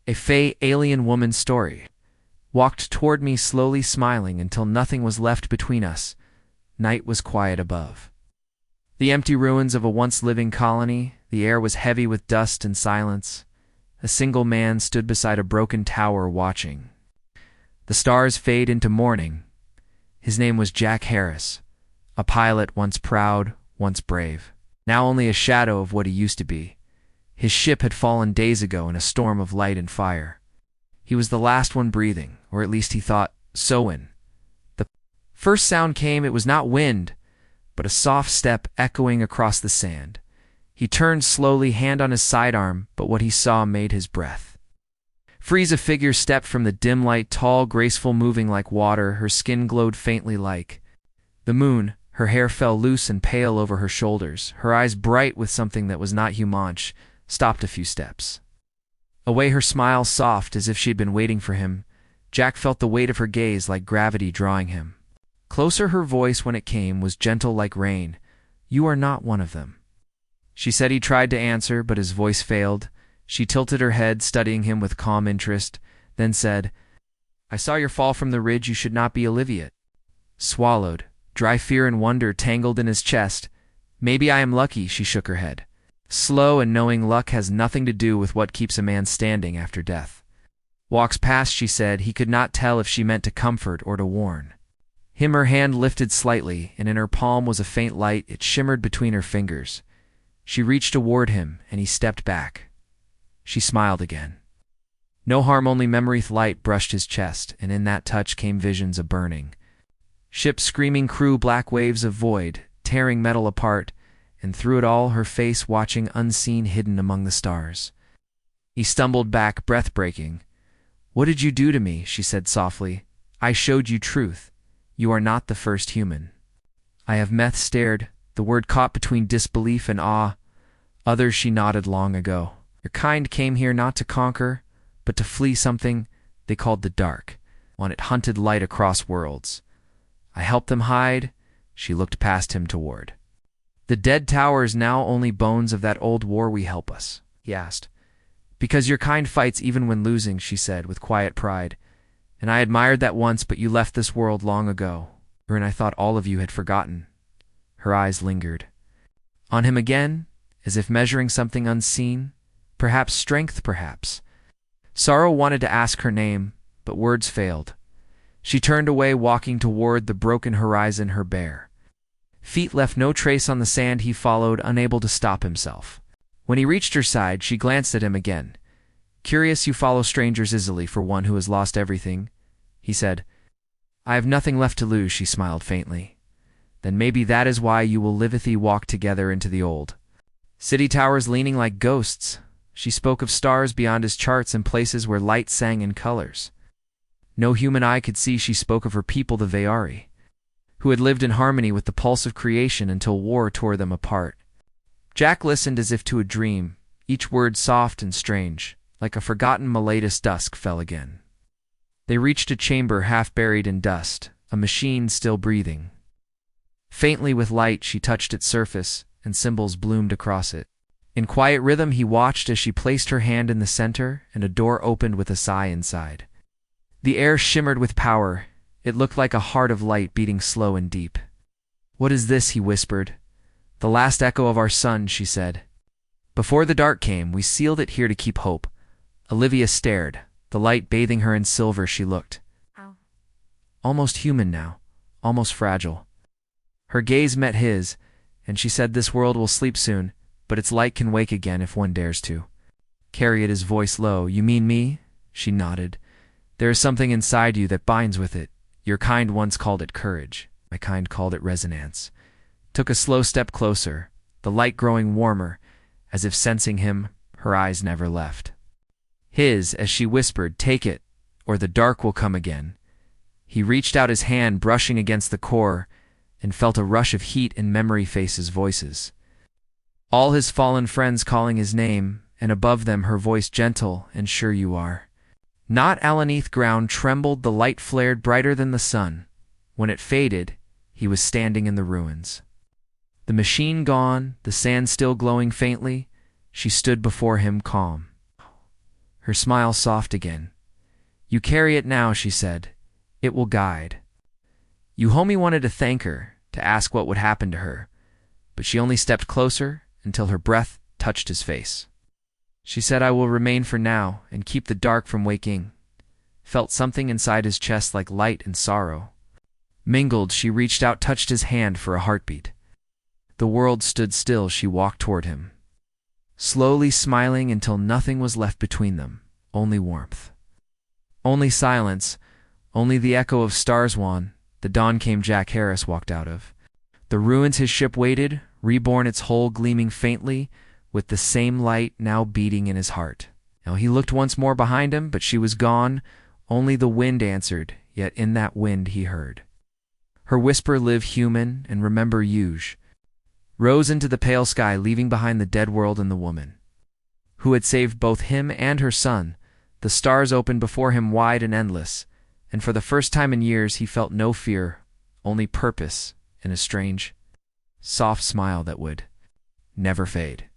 A fey alien woman story. Walked toward me slowly smiling until nothing was left between us. Night was quiet above. The empty ruins of a once-living colony, the air was heavy with dust and silence. A single man stood beside a broken tower watching. The stars fade into morning. His name was Jack Harris, a pilot once proud, once brave. Now only a shadow of what he used to be. His ship had fallen days ago in a storm of light and fire. He was the last one breathing, or at least he thought so when the first sound came. It was not wind, but a soft step echoing across the sand. He turned slowly, hand on his sidearm, but what he saw made his breath freeze. A figure stepped from the dim light, tall, graceful, moving like water. Her skin glowed faintly like the moon. Her hair fell loose and pale over her shoulders. Her eyes, bright with something that was not humanch, stopped a few steps away, her smile soft as if she had been waiting for him. Jack felt the weight of her gaze like gravity drawing him closer. Her voice, when it came, was gentle like rain. "You are not one of them," she said. He tried to answer, but his voice failed. She tilted her head, studying him with calm interest, then said, "I saw your fall from the ridge. You should not be Olivia." Swallowed. Dry fear and wonder tangled in his chest. "Maybe I am lucky," she shook her head. Slow and knowing, luck has nothing to do with what keeps a man standing after death. "Walks past," she said. He could not tell if she meant to comfort or to warn him. Her hand lifted slightly, and in her palm was a faint light. It shimmered between her fingers. She reached toward him, and he stepped back. She smiled again. No harm, only memory. Light brushed his chest, and in that touch came visions of burning ships, screaming crew, black waves of void, tearing metal apart, and through it all her face watching, unseen, hidden among the stars. He stumbled back, breath-breaking. "What did you do to me?" she said softly. "I showed you truth. You are not the first human." "I have." Meth stared, the word caught between disbelief and awe. "Others," she nodded, "long ago. Your kind came here not to conquer, but to flee something they called the dark. On it hunted light across worlds. I helped them hide." She looked past him toward the dead towers. "Now only bones of that old war we help us?" he asked. "Because your kind fights even when losing," she said with quiet pride. "And I admired that once, but you left this world long ago. And I thought all of you had forgotten." Her eyes lingered on him again, as if measuring something unseen. Perhaps strength, perhaps sorrow. Wanted to ask her name, but words failed. She turned away, walking toward the broken horizon. Her bare feet left no trace on the sand. He followed, unable to stop himself. When he reached her side, she glanced at him again. "Curious you follow strangers easily for one who has lost everything," he said. "I have nothing left to lose," she smiled faintly. "Then maybe that is why you will livethly walk together into the old city towers, leaning like ghosts." She spoke of stars beyond his charts and places where light sang in colors no human eye could see. She spoke of her people, the Vayari, who had lived in harmony with the pulse of creation until war tore them apart. Jack listened as if to a dream, each word soft and strange. Like a forgotten Miletus, dusk fell again. They reached a chamber half buried in dust, a machine still breathing faintly with light. She touched its surface, and symbols bloomed across it. In quiet rhythm he watched as she placed her hand in the center, and a door opened with a sigh inside. The air shimmered with power. It looked like a heart of light beating slow and deep. "What is this?" he whispered. "The last echo of our sun," she said. "Before the dark came, we sealed it here to keep hope." Olivia stared, the light bathing her in silver. She looked almost human now, almost fragile. Her gaze met his, and she said, "This world will sleep soon, but its light can wake again if one dares to." Carry it, his voice low. "You mean me?" She nodded. "There is something inside you that binds with it. Your kind once called it courage. My kind called it resonance." Took a slow step closer, the light growing warmer, as if sensing him. Her eyes never left his as she whispered, "Take it, or the dark will come again." He reached out his hand, brushing against the core, and felt a rush of heat in memory faces' voices. All his fallen friends calling his name, and above them her voice gentle and sure. "You are not." Underneath ground trembled, the light flared brighter than the sun. When it faded, he was standing in the ruins. The machine gone, the sand still glowing faintly. She stood before him, calm. her smile soft again. "You carry it now," she said. "It will guide." Yuhomi wanted to thank her, to ask what would happen to her, but she only stepped closer until her breath touched his face. She said, "I will remain for now and keep the dark from waking." Felt something inside his chest like light and sorrow. Mingled, she reached out, touched his hand for a heartbeat. The world stood still. She walked toward him, slowly smiling until nothing was left between them, only warmth. Only silence, only the echo of Starswan. The dawn came. Jack Harris walked out of the ruins his ship waited, reborn, its hull gleaming faintly, with the same light now beating in his heart. Now he looked once more behind him, but she was gone. Only the wind answered, yet in that wind he heard her whisper, "Live human and remember Yuge." Rose into the pale sky, leaving behind the dead world and the woman who had saved both him and her son. The stars opened before him wide and endless, and for the first time in years he felt no fear, only purpose and a strange, soft smile that would never fade.